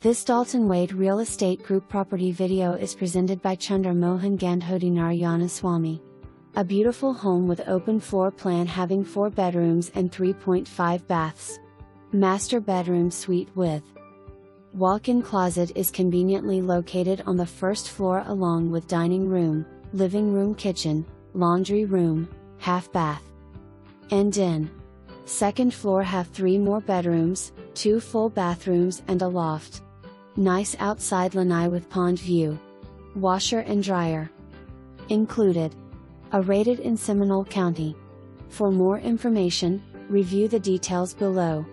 This Dalton Wade Real Estate Group property video is presented by Chandra, Mohan, Gandhodi, Narayana, Swamy. A beautiful home with open floor plan having 4 bedrooms and 3.5 baths. Master bedroom suite with walk-in closet is conveniently located on the first floor along with dining room, living room, kitchen, laundry room, half bath. And in second floor have 3 more bedrooms, 2 full bathrooms and a loft. Nice outside lanai with pond view. Washer and dryer included. Rated in Seminole County. For more information, review the details below.